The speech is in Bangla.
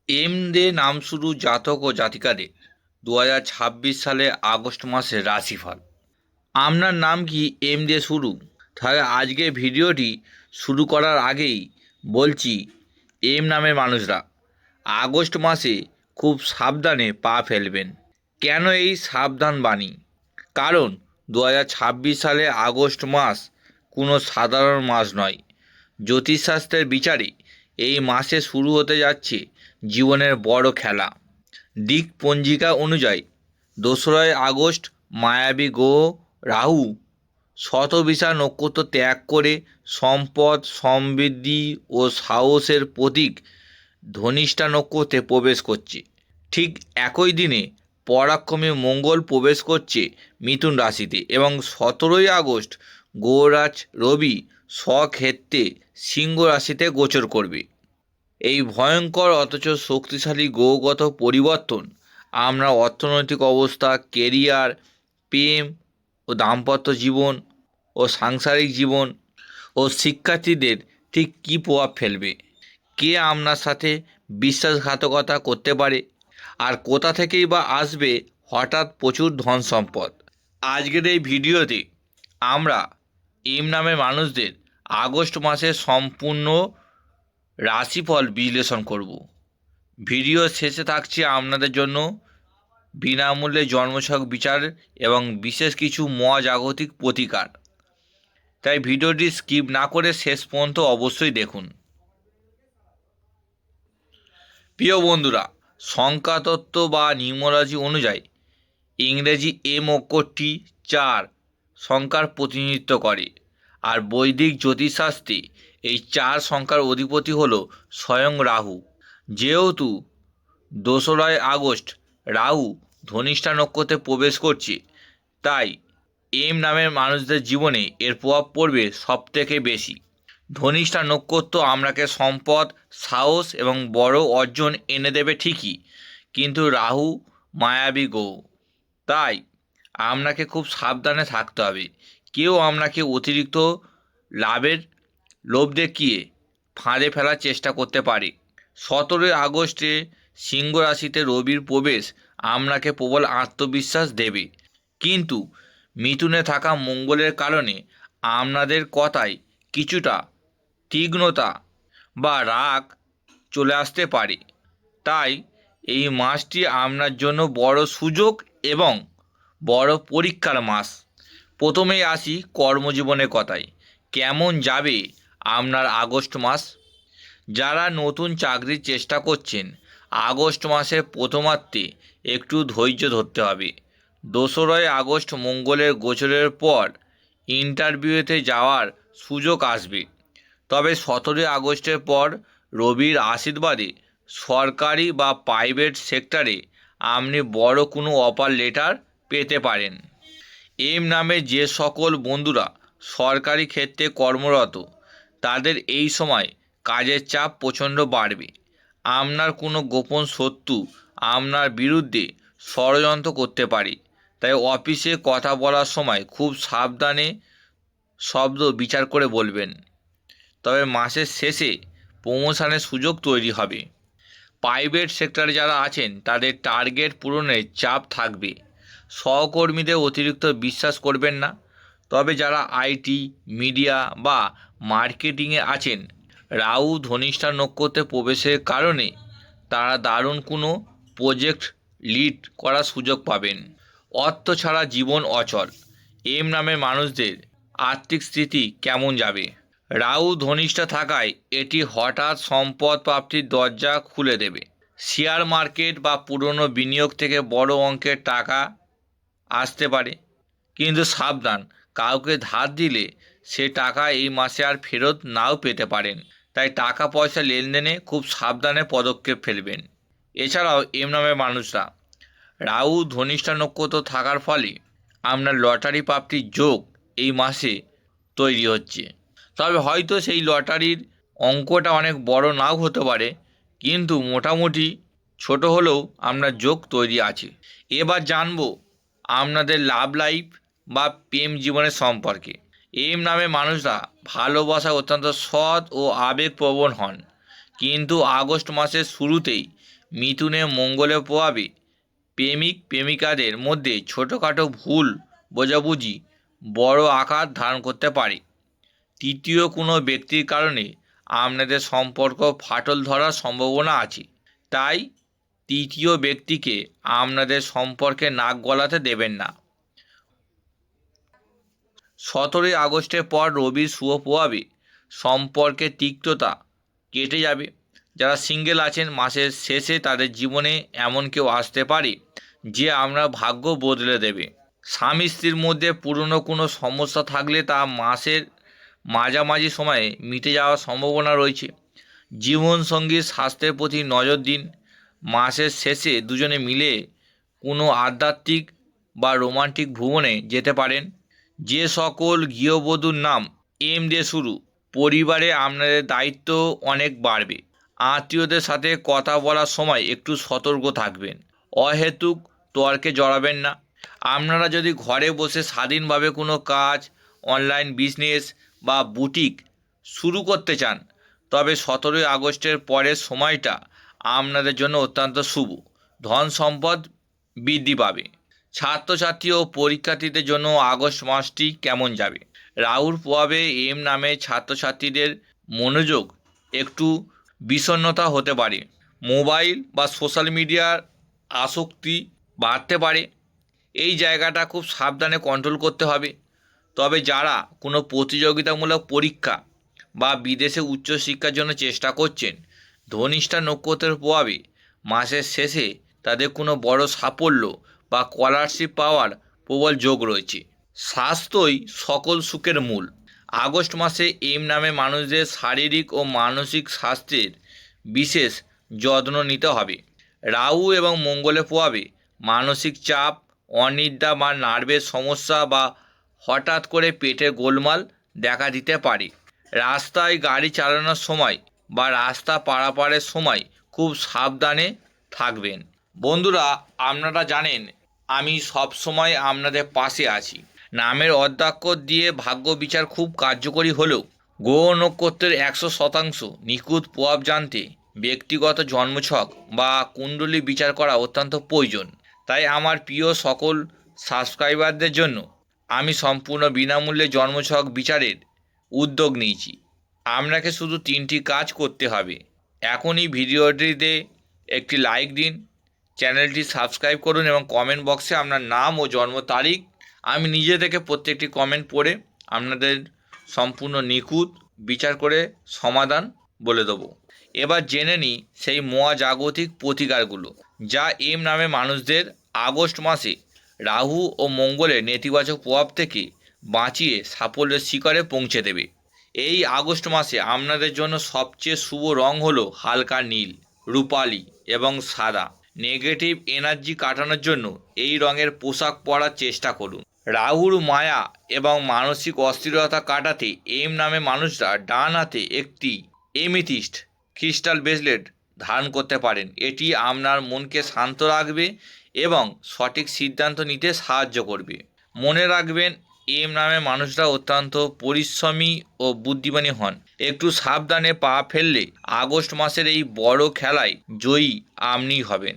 এম দে নাম শুরু জাতক ও জাতিকাদের 2026 সালে আগস্ট মাসের রাশিফল। আপনার নাম কি এম দিয়ে শুরু? তাহলে আজকে ভিডিওটি শুরু করার আগেই বলছি, এম নামের মানুষরা আগস্ট মাসে খুব সাবধানে পা ফেলবেন। কেন এই সাবধান বাণী? কারণ 2026 সালে আগস্ট মাস কোনো সাধারণ মাস নয়। জ্যোতিষশাস্ত্রের বিচারে এই মাসে শুরু হতে যাচ্ছে জীবনের বড় খেলা। দিক পঞ্জিকা অনুযায়ী 2রা আগস্ট মায়াবী গ্রহ রাহু শতবিশা নক্ষত্র ত্যাগ করে সম্পদ, সমৃদ্ধি ও সাহসের প্রতীক ধনিষ্ঠা নক্ষত্রে প্রবেশ করছে। ঠিক একই দিনে পরাক্রমী মঙ্গল প্রবেশ করছে মিথুন রাশিতে এবং 17ই আগস্ট গ্রহরাজ রবি স্বক্ষেত্রে সিংহ রাশিতে গোচর করবে। এই ভয়ঙ্কর অথচ শক্তিশালী গ্রহগত পরিবর্তন আমরা অর্থনৈতিক অবস্থা, কেরিয়ার, প্রেম ও দাম্পত্য জীবন ও সাংসারিক জীবন ও শিক্ষার্থীদের ঠিক কী প্রভাব ফেলবে, কে আপনার সাথে বিশ্বাসঘাতকতা করতে পারে, আর কোথা থেকেই বা আসবে হঠাৎ প্রচুর ধন সম্পদ। আজকের এই ভিডিওতে আমরা এম নামের মানুষদের আগস্ট মাসের সম্পূর্ণ রাশিফল বিশ্লেষণ করব। ভিডিও শেষে থাকছে আপনাদের জন্য বিনামূল্যে জন্মছক বিচার এবং বিশেষ কিছু মহাজাগতিক প্রতিকার। তাই ভিডিওটি স্কিপ না করে শেষ পর্যন্ত অবশ্যই দেখুন। প্রিয় বন্ধুরা, সংখ্যাতত্ত্ব বা নিউমোলজি অনুযায়ী ইংরেজি এম অক্ষরটি 4 সংখ্যার প্রতিনিধিত্ব করে, আর বৈদিক জ্যোতিষশাস্ত্রে এই 4 সংখ্যার অধিপতি হল স্বয়ং রাহু। যেহেতু 2রা আগস্ট রাহু ধনিষ্ঠা নক্ষত্রে প্রবেশ করছে, তাই এম নামের মানুষদের জীবনে এর প্রভাব পড়বে সবথেকে বেশি। ধনিষ্ঠা নক্ষত্র আপনাকে সম্পদ, সাহস এবং বড় অর্জন এনে দেবে ঠিকই, কিন্তু রাহু মায়াবী গ্রহ, তাই আপনাকে খুব সাবধানে থাকতে হবে। কেউ আপনাকে অতিরিক্ত লাভের লোভ দেখিয়ে ফাঁদে ফেলার চেষ্টা করতে পারে। 17ই আগস্টে সিংহ রাশিতে রবির প্রবেশ আপনাকে প্রবল আত্মবিশ্বাস দেবে, কিন্তু মিথুনে থাকা মঙ্গলের কারণে আপনাদের কথায় কিছুটা তীক্ষ্ণতা বা রাগ চলে আসতে পারে। তাই এই মাসটি আপনার জন্য বড় সুযোগ এবং বড় পরীক্ষার মাস। প্রথমেই আসি কর্মজীবনের কথায়। কেমন যাবে আপনার আগস্ট মাস? যারা নতুন চাকরির চেষ্টা করছেন, আগস্ট মাসের প্রথমার্ধে একটু ধৈর্য ধরতে হবে। 2রা আগস্ট মঙ্গলের গোচরের পর ইন্টারভিউতে যাওয়ার সুযোগ আসবে, তবে 17ই আগস্টের পর রবির আশীর্বাদে সরকারি বা প্রাইভেট সেক্টরে আপনি বড় কোনো অফার লেটার পেতে পারেন। এম নামে যে সকল বন্ধুরা সরকারি ক্ষেত্রে কর্মরত, তাদের এই সময় কাজের চাপ প্রচণ্ড বাড়বে। আপনার কোনো গোপন শত্রু আপনার বিরুদ্ধে ষড়যন্ত্র করতে পারে, তাই অফিসে কথা বলার সময় খুব সাবধানে শব্দ বিচার করে বলবেন। তবে মাসের শেষে প্রমোশনের সুযোগ তৈরি হবে। প্রাইভেট সেক্টরে যারা আছেন তাদের টার্গেট পূরণের চাপ থাকবে। সহকর্মীদের অতিরিক্ত বিশ্বাস করবেন না। তবে যারা আইটি, মিডিয়া বা মার্কেটিংয়ে আছেন, রাহু ধনিষ্ঠা নক্ষত্রে প্রবেশের কারণে তারা দারুণ কোনো প্রজেক্ট লিড করার সুযোগ পাবেন। অর্থ ছাড়া জীবন অচল। এম নামের মানুষদের আর্থিক স্থিতি কেমন যাবে? রাহু ধনিষ্ঠা থাকায় এটি হঠাৎ সম্পদ প্রাপ্তির দরজা খুলে দেবে। শেয়ার মার্কেট বা পুরনো বিনিয়োগ থেকে বড় অঙ্কের টাকা আসতে পারে, কিন্তু সাবধান, কাউকে ধার দিলে সে টাকা এই মাসে আর ফেরত নাও পেতে পারেন। তাই টাকা পয়সা লেনদেনে খুব সাবধানে পদক্ষেপ ফেলবেন। এছাড়াও এম নামের মানুষরা রাহু ধনিষ্ঠা নক্ষত্র থাকার ফলে আপনার লটারি প্রাপ্তির যোগ এই মাসে তৈরি হচ্ছে। তবে হয়তো সেই লটারির অঙ্কটা অনেক বড় নাও হতে পারে, কিন্তু মোটামুটি ছোট হলেও আপনার যোগ তৈরি আছে। এবার জানবো আপনাদের লাভ লাইফ বা প্রেম জীবনের সম্পর্কে। এম নামে মানুষরা ভালোবাসা অত্যন্ত সৎ ও আবেগপ্রবণ হন, কিন্তু আগস্ট মাসের শুরুতেই মিথুনে মঙ্গলে প্রভাবে প্রেমিক প্রেমিকাদের মধ্যে ছোটোখাটো ভুল বোঝাবুঝি বড় আকার ধারণ করতে পারে। তৃতীয় কোনো ব্যক্তির কারণে আপনাদের সম্পর্ক ফাটল ধরার সম্ভাবনা আছে, তাই তৃতীয় ব্যক্তিকে আপনাদের সম্পর্কে নাক গলাতে দেবেন না। 17ই আগস্টের পর রবির শুভ প্রভাবে সম্পর্কের তিক্ততা কেটে যাবে। যারা সিঙ্গেল আছেন, মাসের শেষে তাদের জীবনে এমন কেউ আসতে পারে যে আপনার ভাগ্য বদলে দেবে। স্বামী স্ত্রীর মধ্যে পুরনো কোনো সমস্যা থাকলে তা মাসের মাঝামাঝি সময়ে মিটে যাওয়ার সম্ভাবনা রয়েছে। জীবনসঙ্গীর স্বাস্থ্যের প্রতি নজর দিন। মাসের শেষে দুজনে মিলে কোনো আধ্যাত্মিক বা রোমান্টিক ভ্রমণে যেতে পারেন। যে সকল গৃহবধূর নাম এম দিয়ে শুরু, পরিবারে আপনাদের দায়িত্ব অনেক বাড়বে। আত্মীয়দের সাথে কথা বলার সময় একটু সতর্ক থাকবেন। অহেতুক তর্কে জড়াবেন না। আপনারা যদি ঘরে বসে স্বাধীনভাবে কোনো কাজ, অনলাইন বিজনেস বা বুটিক শুরু করতে চান, তবে 17ই আগস্টের পরের সময়টা আপনাদের জন্য অত্যন্ত শুভ। ধন সম্পদ বৃদ্ধি পাবে। ছাত্রছাত্রী ও পরীক্ষার্থীদের জন্য আগস্ট মাসটি কেমন যাবে? রাহুর প্রভাবে এম নামে ছাত্রছাত্রীদের মনোযোগ একটু বিষণ্ণতা হতে পারে। মোবাইল বা সোশ্যাল মিডিয়ার আসক্তি বাড়তে পারে। এই জায়গাটা খুব সাবধানে কন্ট্রোল করতে হবে। তবে যারা কোনো প্রতিযোগিতামূলক পরীক্ষা বা বিদেশে উচ্চশিক্ষার জন্য চেষ্টা করছেন, ধনিষ্ঠা নক্ষত্রের প্রভাবে মাসের শেষে তাদের কোনো বড় সাফল্য বা স্কলারশিপ পাওয়ার প্রবল যোগ রয়েছে। স্বাস্থ্যই সকল সুখের মূল। আগস্ট মাসে এম নামে মানুষদের শারীরিক ও মানসিক স্বাস্থ্যের বিশেষ যত্ন নিতে হবে। রাহু এবং মঙ্গলের প্রভাবে মানসিক চাপ, অনিদ্রা বা নার্ভের সমস্যা বা হঠাৎ করে পেটের গোলমাল দেখা দিতে পারে। রাস্তায় গাড়ি চালানোর সময় বা রাস্তা পারাপারের সময় খুব সাবধানে থাকবেন। বন্ধুরা, আপনারা জানেন আমি সব সময় আপনাদের পাশে আছি। নামের অদ্যাক্ষর দিয়ে ভাগ্য বিচার খুব কার্যকরী হলেও গ্রহ নক্ষত্রের 100% নিখুঁত প্রভাব জানতে ব্যক্তিগত জন্মছক বা কুণ্ডলী বিচার করা অত্যন্ত প্রয়োজন। তাই আমার প্রিয় সকল সাবস্ক্রাইবারদের জন্য আমি সম্পূর্ণ বিনামূল্যে জন্মছক বিচারের উদ্যোগ নিয়েছি। আপনাকে শুধু 3টি কাজ করতে হবে। এখনই ভিডিওটিতে একটি লাইক দিন, চ্যানেলটি সাবস্ক্রাইব করুন এবং কমেন্ট বক্সে আপনার নাম ও জন্ম তারিখ, আমি নিজে থেকে প্রত্যেকটি কমেন্ট পড়ে আপনাদের সম্পূর্ণ নিখুঁত বিচার করে সমাধান বলে দেবো। এবার জেনে নিই সেই মহাজাগতিক প্রতিকারগুলো, যা এম নামে মানুষদের আগস্ট মাসে রাহু ও মঙ্গলের নেতিবাচক প্রভাব থেকে বাঁচিয়ে সাফল্যের শিখরে পৌঁছে দেবে। এই আগস্ট মাসে আপনাদের জন্য সবচেয়ে শুভ রং হলো হালকা নীল, রূপালি এবং সাদা। নেগেটিভ এনার্জি কাটানোর জন্য এই রঙের পোশাক পরার চেষ্টা করুন। রাহুর মায়া এবং মানসিক অস্থিরতা কাটাতে এম নামে মানুষরা ডান হাতে একটি এমিথিস্ট ক্রিস্টাল ব্রেসলেট ধারণ করতে পারেন। এটি আপনার মনকে শান্ত রাখবে এবং সঠিক সিদ্ধান্ত নিতে সাহায্য করবে। মনে রাখবেন, এম নামে মানুষরা অত্যন্ত পরিশ্রমী ও বুদ্ধিমানী হন। একটু সাবধানে পা ফেললে আগস্ট মাসের এই বড় খেলায় জয়ী আপনিই হবেন।